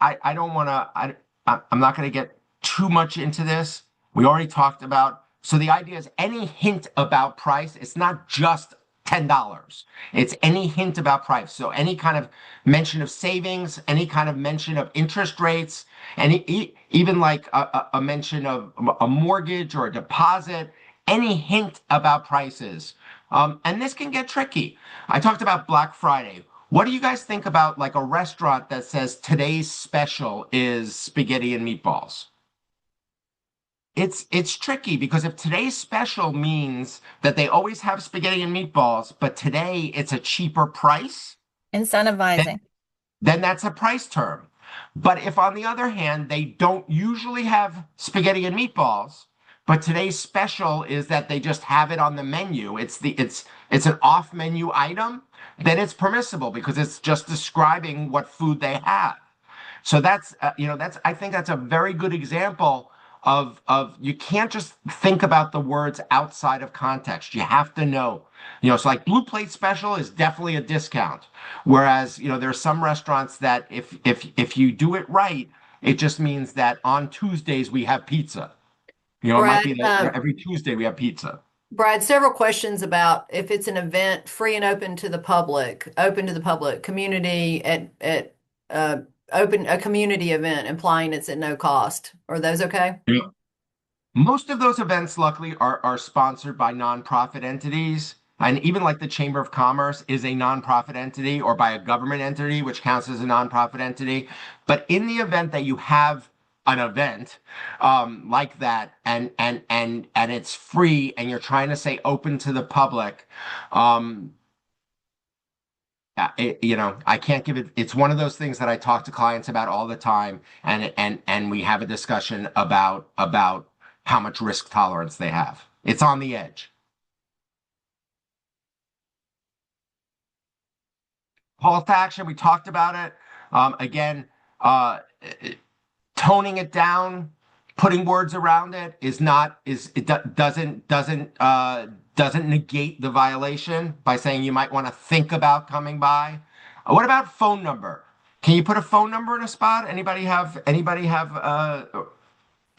I don't want to, I'm not going to get too much into this. We already talked about, so the idea is any hint about price, it's not just $10. It's any hint about price. So any kind of mention of savings, any kind of mention of interest rates, and even like a mention of a mortgage or a deposit, any hint about prices. And this can get tricky. I talked about Black Friday. What do you guys think about like a restaurant that says today's special is spaghetti and meatballs? It's tricky because if today's special means that they always have spaghetti and meatballs, but today it's a cheaper price, Incentivizing. then that's a price term. But if on the other hand, they don't usually have spaghetti and meatballs, but today's special is that they just have it on the menu, it's an off menu item, then it's permissible because it's just describing what food they have. So that's I think that's a very good example of you can't just think about the words outside of context. You have to know, so like Blue Plate Special is definitely a discount. Whereas, there's some restaurants that if you do it right, it just means that on Tuesdays we have pizza. It might be that every Tuesday we have pizza. Brad, several questions about if it's an event free and open to the public, community open a community event, implying it's at no cost. Are those okay? Yeah. Most of those events, luckily, are sponsored by nonprofit entities. And even like the Chamber of Commerce is a nonprofit entity, or by a government entity, which counts as a nonprofit entity. But in the event that you have an event like that and it's free and you're trying to say open to the public, I can't give it. It's one of those things that I talk to clients about all the time, and we have a discussion about how much risk tolerance they have. It's on the edge. Call to action. We talked about it. Again, toning it down, putting words around it doesn't negate the violation by saying you might want to think about coming by. What about phone number? Can you put a phone number in a spot? Anybody have an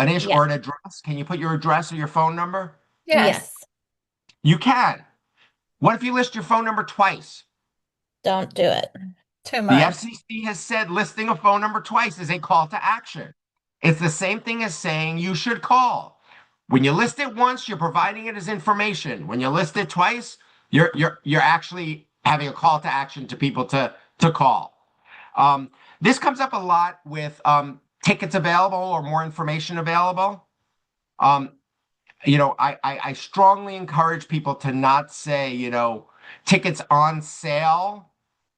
issue or an address? Can you put your address or your phone number? Yes. You can. What if you list your phone number twice? Don't do it. Too The much. FCC has said listing a phone number twice is a call to action. It's the same thing as saying you should call. When you list it once, you're providing it as information. When you list it twice, you're actually having a call to action to people to call. This comes up a lot with tickets available or more information available. I strongly encourage people to not say, tickets on sale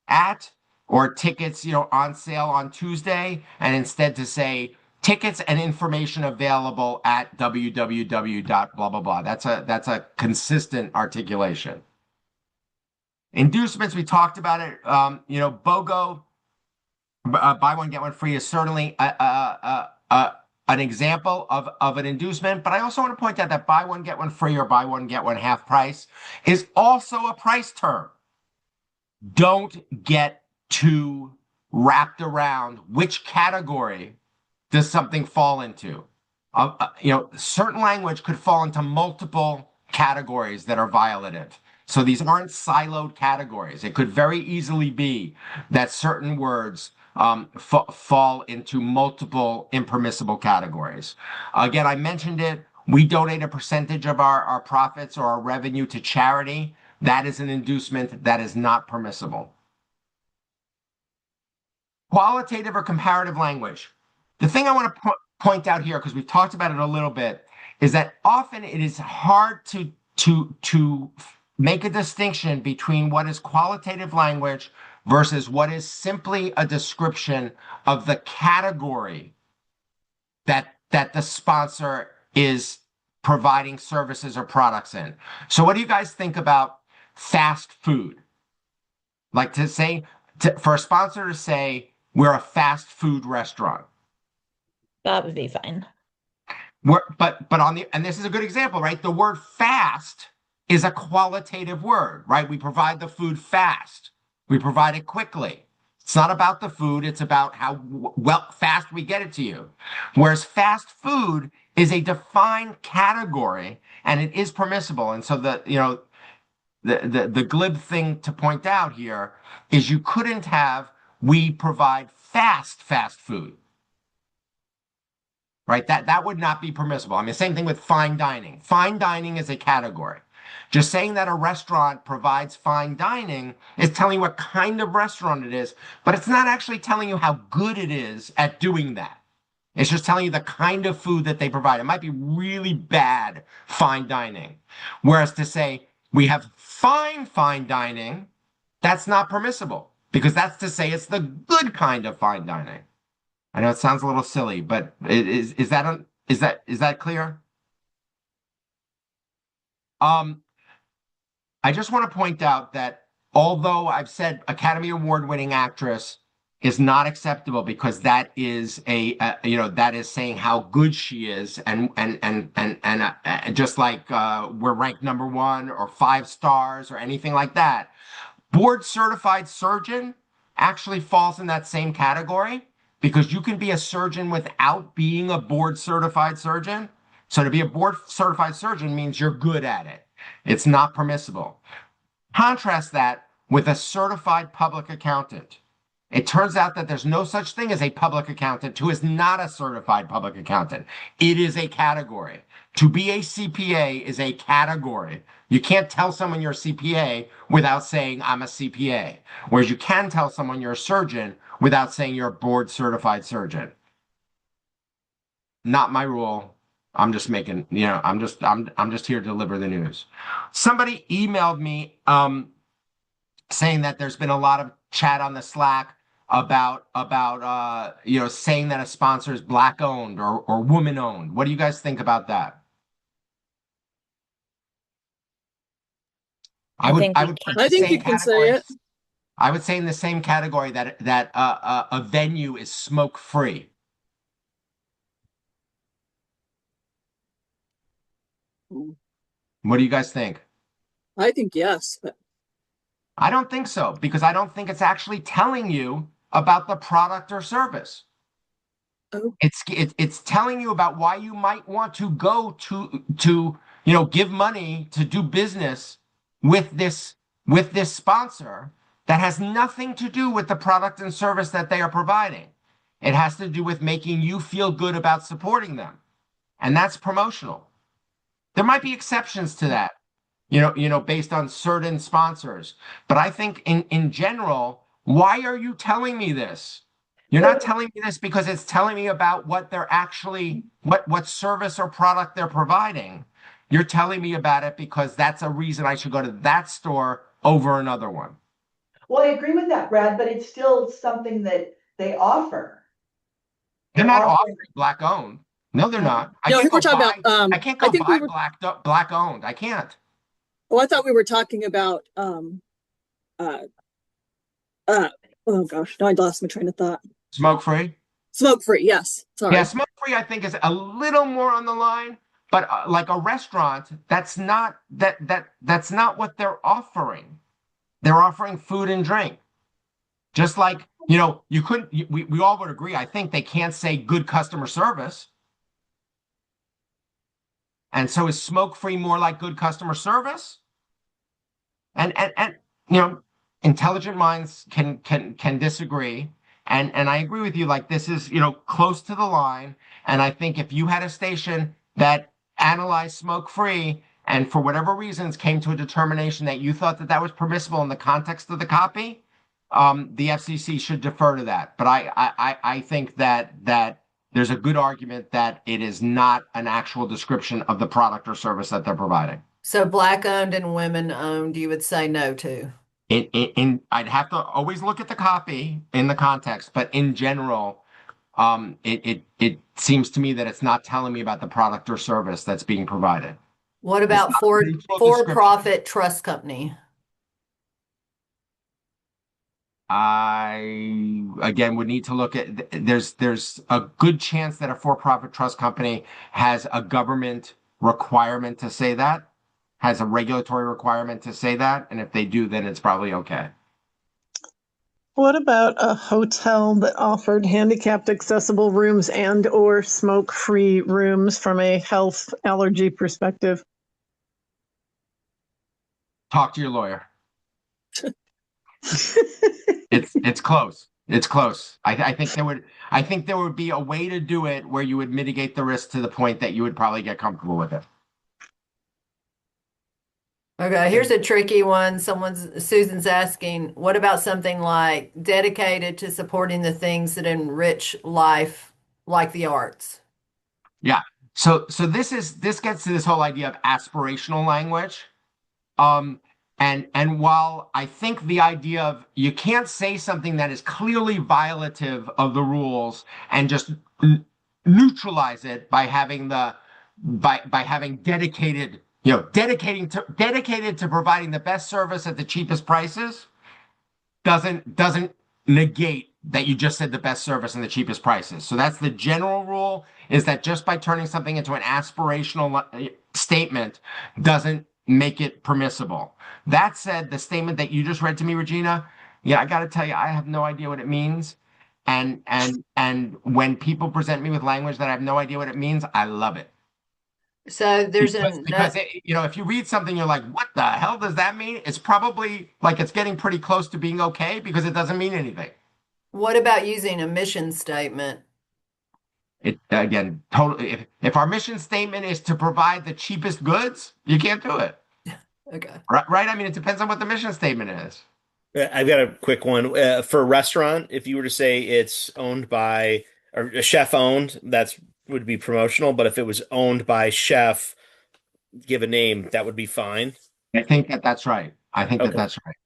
at, or tickets, on sale on Tuesday, and instead to say tickets and information available at www. blah, blah, blah. That's a consistent articulation. Inducements, we talked about it. BOGO, buy one, get one free, is certainly an example of an inducement, but I also want to point out that buy one, get one free, or buy one, get one half price is also a price term. Don't get too wrapped around which category does something fall into. Certain language could fall into multiple categories that are violative. So these aren't siloed categories. It could very easily be that certain words fall into multiple impermissible categories. Again, I mentioned it. We donate a percentage of our profits or our revenue to charity. That is an inducement that is not permissible. Qualitative or comparative language. The thing I want to point out here, because we've talked about it a little bit, is that often it is hard to make a distinction between what is qualitative language versus what is simply a description of the category that the sponsor is providing services or products in. So what do you guys think about fast food? Like to say, for a sponsor to say, we're a fast food restaurant. That would be fine. But and this is a good example, right? The word fast is a qualitative word, right? We provide the food fast. We provide it quickly. It's not about the food. It's about how fast we get it to you. Whereas fast food is a defined category and it is permissible. And so the glib thing to point out here is you couldn't have, we provide fast food. Right? That would not be permissible. I mean, same thing with fine dining. Fine dining is a category. Just saying that a restaurant provides fine dining is telling you what kind of restaurant it is, but it's not actually telling you how good it is at doing that. It's just telling you the kind of food that they provide. It might be really bad fine dining. Whereas to say we have fine dining, that's not permissible because that's to say it's the good kind of fine dining. I know it sounds a little silly, but is that clear? I just want to point out that although I've said Academy Award winning actress is not acceptable because that is that is saying how good she is, and just like we're ranked number 1 or 5 stars or anything like that. Board certified surgeon actually falls in that same category because you can be a surgeon without being a board certified surgeon. So to be a board certified surgeon means you're good at it. It's not permissible. Contrast that with a certified public accountant. It turns out that there's no such thing as a public accountant who is not a certified public accountant. It is a category. To be a CPA is a category. You can't tell someone you're a CPA without saying, I'm a CPA. Whereas you can tell someone you're a surgeon without saying you're a board certified surgeon. Not my rule. I'm just making, I'm just here to deliver the news. Somebody emailed me saying that there's been a lot of chat on the Slack about saying that a sponsor is Black owned or woman owned. What do you guys think about that? I would put I the think same you can say category. it. I would say in the same category that a venue is smoke free. What do you guys think? I think yes, but I don't think so because I don't think it's actually telling you about the product or service. oh, It's telling you about why you might want to go to give money to do business with this sponsor that has nothing to do with the product and service that they are providing. It has to do with making you feel good about supporting them. And that's promotional. There might be exceptions to that, based on certain sponsors. But I think in general, why are you telling me this? You're not telling me this because it's telling me about what they're actually, what service or product they're providing. You're telling me about it because that's a reason I should go to that store over another one. Well, I agree with that, Brad, but it's still something that they offer. They're not offering Black owned. No, they're not. no, we're talking about. I can't go think buy we were. Black owned. I can't. Oh, I thought we were talking about. Oh gosh, now I lost my train of thought. Smoke free. Smoke free, yes. Sorry. Yeah, smoke free. I think is a little more on the line, but like a restaurant, that's not what they're offering. They're offering food and drink. Just like you couldn't. We all would agree. I think they can't say good customer service. And so is smoke free more like good customer service? And intelligent minds can disagree. And I agree with you, like this is, close to the line. And I think if you had a station that analyzed smoke free and for whatever reasons came to a determination that you thought that was permissible in the context of the copy, the FCC should defer to that. But I think that there's a good argument that it is not an actual description of the product or service that they're providing. So Black owned and women owned, you would say no to. I'd have to always look at the copy in the context, but in general, it seems to me that it's not telling me about the product or service that's being provided. What about for-profit trust company? I again would need to look at there's a good chance that a for-profit trust company has a government requirement to say that, has a regulatory requirement to say that, and if they do, then it's probably okay. What about a hotel that offered handicapped accessible rooms and or smoke-free rooms from a health allergy perspective? Talk to your lawyer. It's close. It's close. I think there would be a way to do it where you would mitigate the risk to the point that you would probably get comfortable with it. Okay, here's a tricky one. Susan's asking, what about something like dedicated to supporting the things that enrich life, like the arts? Yeah. So this gets to this whole idea of aspirational language. And while I think the idea of you can't say something that is clearly violative of the rules and just neutralize it by having by having dedicated, dedicated to providing the best service at the cheapest prices doesn't negate that you just said the best service and the cheapest prices. So that's the general rule, is that just by turning something into an aspirational statement doesn't make it permissible. That said, the statement that you just read to me, Regina, yeah, I got to tell you, I have no idea what it means. And when people present me with language that I have no idea what it means, I love it. So there's because if you read something, you're like, what the hell does that mean? It's probably like it's getting pretty close to being okay because it doesn't mean anything. What about using a mission statement? It again, totally. If our mission statement is to provide the cheapest goods, you can't do it. Okay. Right? I mean, it depends on what the mission statement is. I've got a quick one. For a restaurant, if you were to say it's owned by or a chef owned, that would be promotional. But if it was owned by chef, give a name, that would be fine. I think that's right. I think that's right.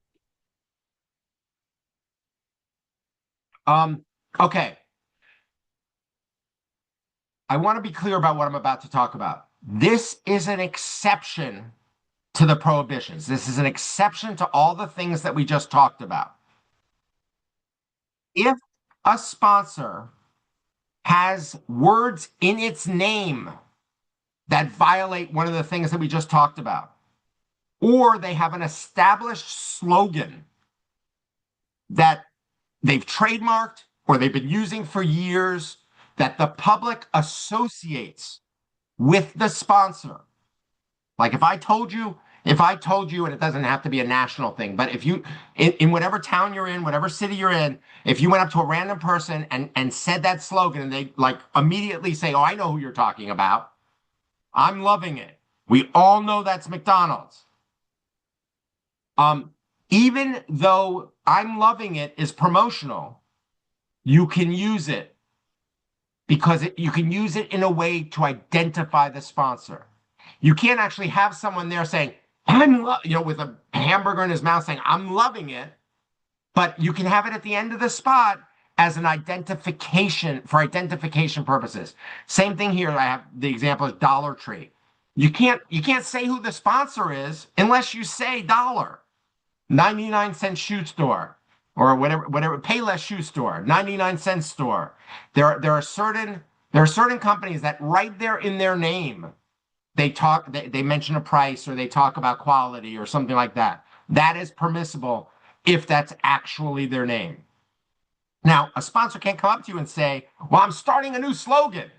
Okay. I want to be clear about what I'm about to talk about. This is an exception to the prohibitions. This is an exception to all the things that we just talked about. If a sponsor has words in its name that violate one of the things that we just talked about, or they have an established slogan that they've trademarked or they've been using for years that the public associates with the sponsor. Like if I told you, and it doesn't have to be a national thing, but if you, in whatever town you're in, whatever city you're in, if you went up to a random person and said that slogan and they like immediately say, oh, I know who you're talking about. I'm loving it. We all know that's McDonald's. Even though I'm loving it is promotional, you can use it because you can use it in a way to identify the sponsor. You can't actually have someone there saying, with a hamburger in his mouth saying, I'm loving it. But you can have it at the end of the spot as an identification for identification purposes. Same thing here. I have the example of Dollar Tree. You can't say who the sponsor is unless you say dollar, 99-cent shoe store, or whatever, Payless shoe store, 99-cent store. There are certain companies that right there in their name, they mention a price or they talk about quality or something like that. That is permissible if that's actually their name. Now, a sponsor can't come up to you and say, well, I'm starting a new slogan.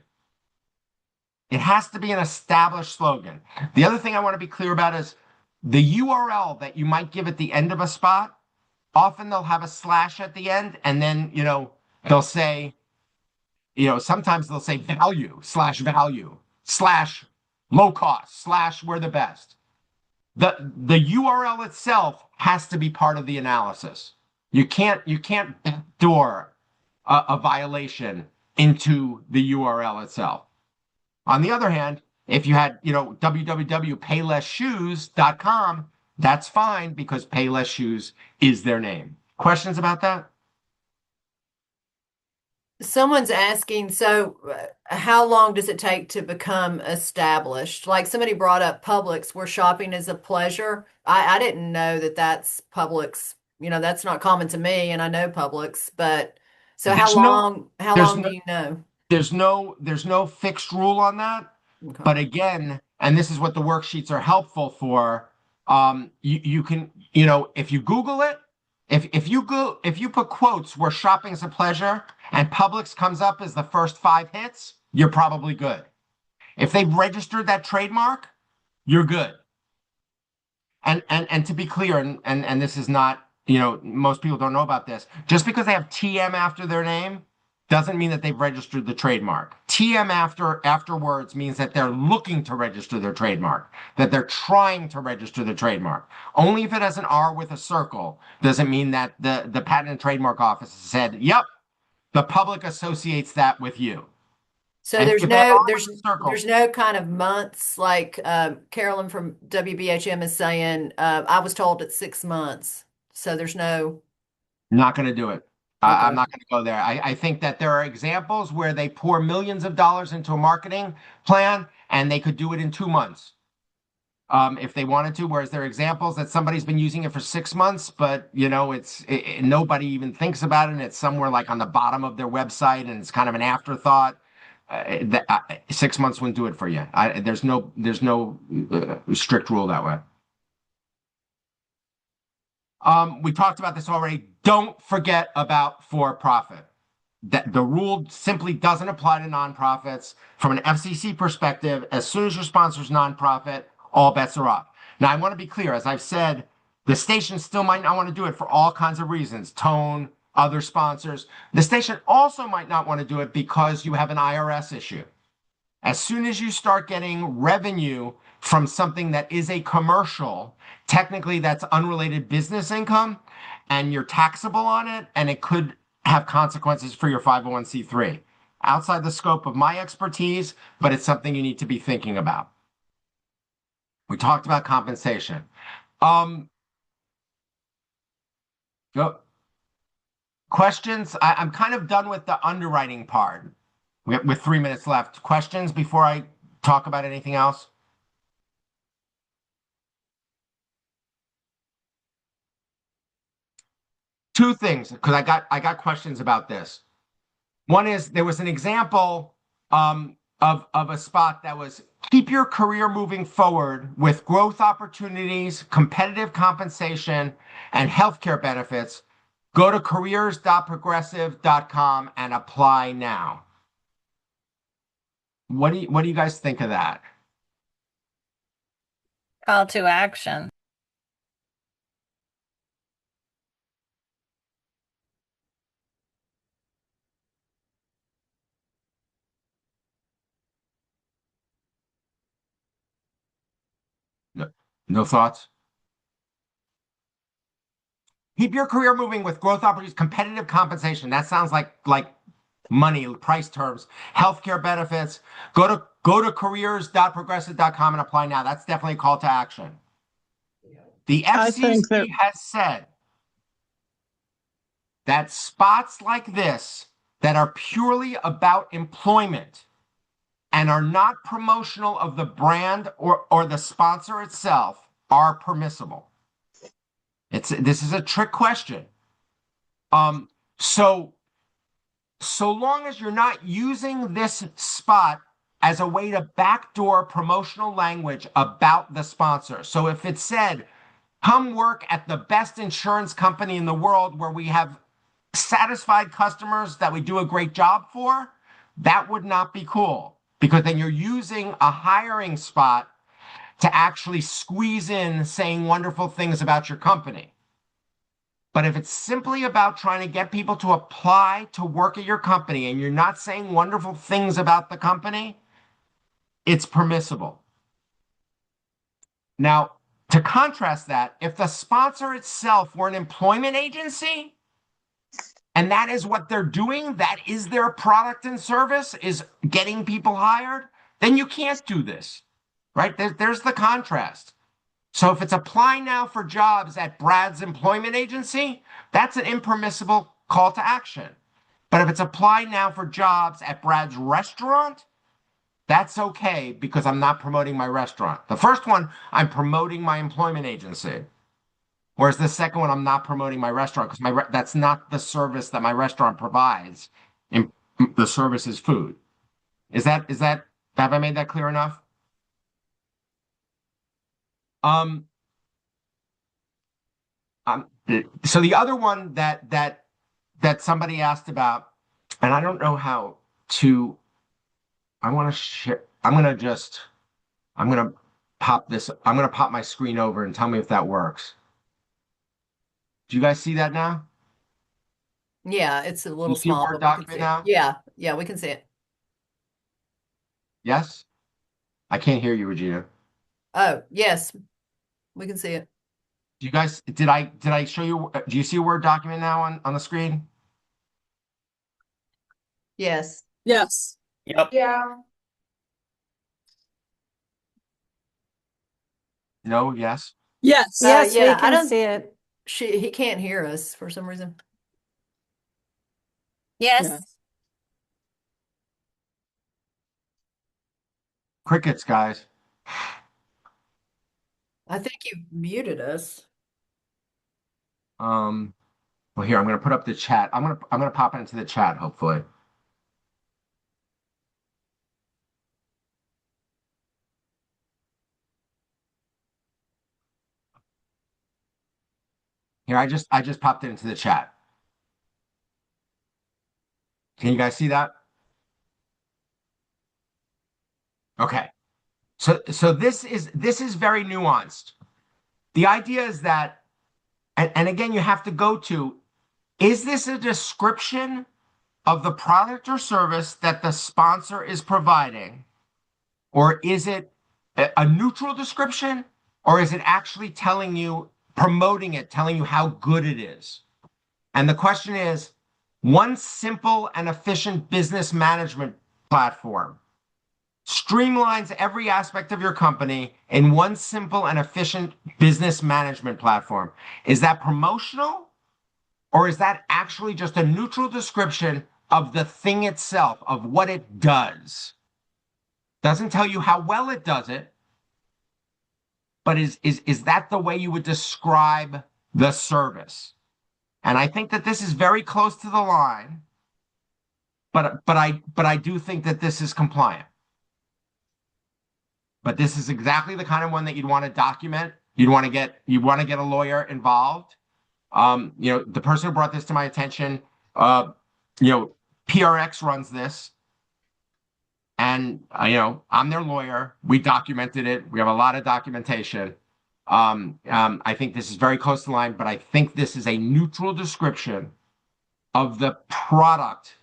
It has to be an established slogan. The other thing I want to be clear about is the URL that you might give at the end of a spot. Often they'll have a slash at the end, and then, they'll say, sometimes they'll say value / low cost / we're the best. The URL itself has to be part of the analysis. You can't backdoor a violation into the URL itself. On the other hand, if you had, www.paylessshoes.com, that's fine because Payless Shoes is their name. Questions about that? Someone's asking, so how long does it take to become established? Like somebody brought up Publix, where shopping is a pleasure. I didn't know that that's Publix. That's not common to me, and I know Publix. But so how long do you know? There's no fixed rule on that. Okay. But again, and this is what the worksheets are helpful for. You can, if you Google it, if you put quotes where shopping is a pleasure and Publix comes up as the first 5 hits, you're probably good. If they've registered that trademark, you're good. And to be clear, and this is not, most people don't know about this. Just because they have TM after their name doesn't mean that they've registered the trademark. TM afterwards means that they're looking to register their trademark, that they're trying to register the trademark. Only if it has an R with a circle doesn't mean that the Patent and Trademark Office said, yep, the public associates that with you. So And there's if they have no R there's with a circle, there's no kind of months like Carolyn from WBHM is saying. I was told it's 6 months. So there's no. not going to do it. I'm Okay. not going to go there. I think that there are examples where they pour millions of dollars into a marketing plan and they could do it in 2 months if they wanted to. Whereas there are examples that somebody's been using it for 6 months, but nobody even thinks about it. And it's somewhere like on the bottom of their website and it's kind of an afterthought. 6 months wouldn't do it for you. There's no strict rule that way. We talked about this already. Don't forget about for-profit. That the rule simply doesn't apply to nonprofits. From an FCC perspective, as soon as your sponsor's nonprofit, all bets are off. Now, I want to be clear. As I've said, the station still might not want to do it for all kinds of reasons. Tone, other sponsors. The station also might not want to do it because you have an IRS issue. As soon as you start getting revenue from something that is a commercial, technically that's unrelated business income and you're taxable on it, and it could have consequences for your 501c3. Outside the scope of my expertise, but it's something you need to be thinking about. We talked about compensation. Questions? I'm kind of done with the underwriting part. With 3 minutes left. Questions before I talk about anything else? Two things, because I got questions about this. One is there was an example of a spot that was keep your career moving forward with growth opportunities, competitive compensation, and healthcare benefits. Go to careers.progressive.com and apply now. What do you guys think of that? Call to action. No thoughts? Keep your career moving with growth opportunities, competitive compensation. That sounds like money, price terms, healthcare benefits. Go to careers.progressive.com and apply now. That's definitely a call to action. The I think FCC has said that spots like this that are purely about employment and are not promotional of the brand or the sponsor itself are permissible. This is a trick question. So long as you're not using this spot as a way to backdoor promotional language about the sponsor. So if it said, come work at the best insurance company in the world where we have satisfied customers that we do a great job for, that would not be cool, because then you're using a hiring spot to actually squeeze in saying wonderful things about your company. But if it's simply about trying to get people to apply to work at your company and you're not saying wonderful things about the company, it's permissible. Now, to contrast that, if the sponsor itself were an employment agency, and that is what they're doing, that is their product and service, is getting people hired, then you can't do this, right? There's the contrast. So if it's apply now for jobs at Brad's employment agency, that's an impermissible call to action. But if it's apply now for jobs at Brad's restaurant, that's okay because I'm not promoting my restaurant. The first one, I'm promoting my employment agency. Whereas the second one, I'm not promoting my restaurant because that's not the service that my restaurant provides. The service is food. Have I made that clear enough? So the other one that somebody asked about, and I don't know how to, I want to share, I'm going to pop this. I'm going to pop my screen over and tell me if that works. Do you guys see that now? Yeah, it's a You little see a small, Word but we can document see it. now? Yeah, we can see it. Yes? I can't hear you, Regina. Oh, yes, we can see it. Do you guys, did I show you, do you see a Word document now on the screen? Yes. Yes. Yep. Yeah. No, yes. Yes. Yes, we Yeah, I can don't, see it. he can't hear us for some reason. Yes. Yes. Crickets, guys. I think you muted us. Well, here, I'm going to put up the chat. I'm going to pop it into the chat, hopefully. Here, I just popped it into the chat. Can you guys see that? Okay. So this is very nuanced. The idea is that, and again, you have to go to, is this a description of the product or service that the sponsor is providing? Or is it a neutral description? Or is it actually telling you, promoting it, telling you how good it is? And the question is, one simple and efficient business management platform streamlines every aspect of your company in one simple and efficient business management platform. Is that promotional, or is that actually just a neutral description of the thing itself, of what it does? Doesn't tell you how well it does it, but is that the way you would describe the service? And I think that this is very close to the line, but I do think that this is compliant. But this is exactly the kind of one that you'd want to document. You'd want to get a lawyer involved. The person who brought this to my attention, PRX runs this, and I'm their lawyer. We documented it. We have a lot of documentation. I think this is very close to the line, but I think this is a neutral description of the product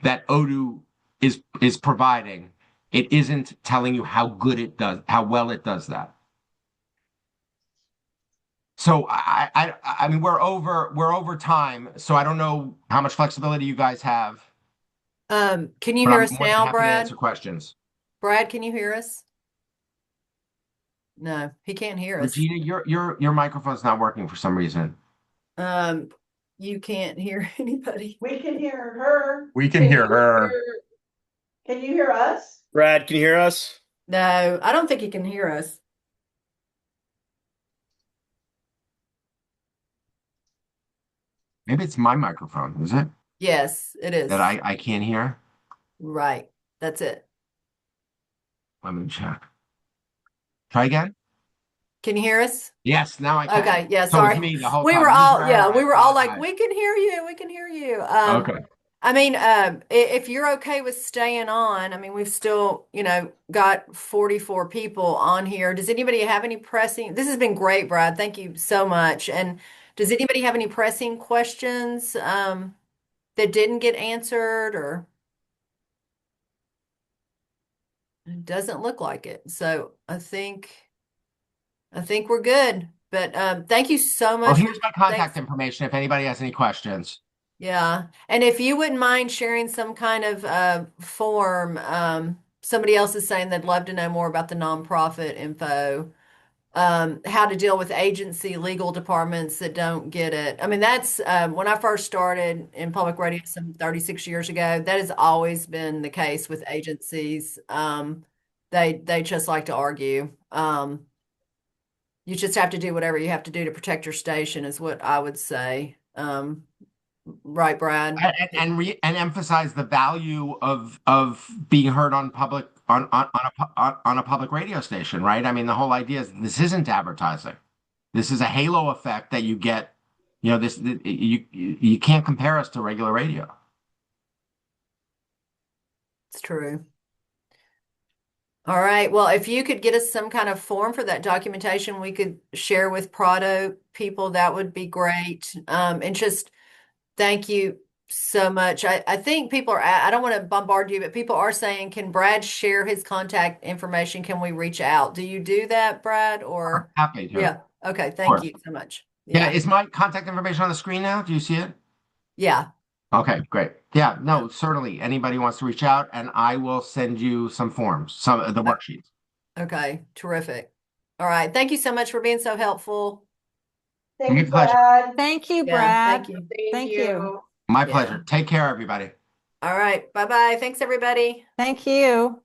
that Odoo is providing. It isn't telling you how good it does, how well it does that. So I mean, we're over time, so I don't know how much flexibility you guys have, Can you but hear I'm us more than now, happy to answer Brad? questions. Brad, can you hear us? No, he can't hear us. Regina, your microphone's not working for some reason. You can't hear anybody. We can hear her. We can hear her. Can you hear us? Brad, can you hear us? No, I don't think he can hear us. Maybe it's my microphone, is it? Yes, it is. That I can't hear? Right. That's it. Let me check. Try again? Can you hear us? Yes, now I can. Okay, yeah, So it's sorry. me the whole We time. were You all, heard yeah, her, we I were all like, apologize. we can hear you, we can hear you. Okay. I mean, if you're okay with staying on, I mean, we've still, got 44 people on here. Does anybody have any pressing? This has been great, Brad. Thank you so much. And does anybody have any pressing questions, that didn't get answered, or it doesn't look like it. So I think we're good. But thank you so Well, much. here's my contact Thanks. information if anybody has any questions. Yeah. And if you wouldn't mind sharing some kind of form, somebody else is saying they'd love to know more about the nonprofit info, how to deal with agency legal departments that don't get it. I mean, that's when I first started in public radio some 36 years ago, that has always been the case with agencies. They just like to argue. You just have to do whatever you have to do to protect your station, is what I would say. Right, Brad? And emphasize the value of being heard on a public radio station, right? I mean, the whole idea is this isn't advertising. This is a halo effect that you get. You can't compare us to regular radio. It's true. All right. Well, if you could get us some kind of form for that documentation we could share with PRADO people, that would be great. And just thank you so much. I think people are, I don't want to bombard you, but people are saying, can Brad share his contact information? Can we reach out? Do you do that, Brad? Or, Happy to. yeah. Okay. Of Thank course. you so much. Yeah, is my contact information on the screen now? Do you see it? Yeah. Okay, great. Yeah, no, certainly. Anybody wants to reach out, and I will send you some forms, some of the worksheets. Okay. Terrific. All right. Thank you so much for being so helpful. My Thanks, pleasure. Brad. Thank you, Yeah. Brad. Thank you. Thank you. My Yeah. pleasure. Take care, everybody. All right. Bye-bye. Thanks, everybody. Thank you.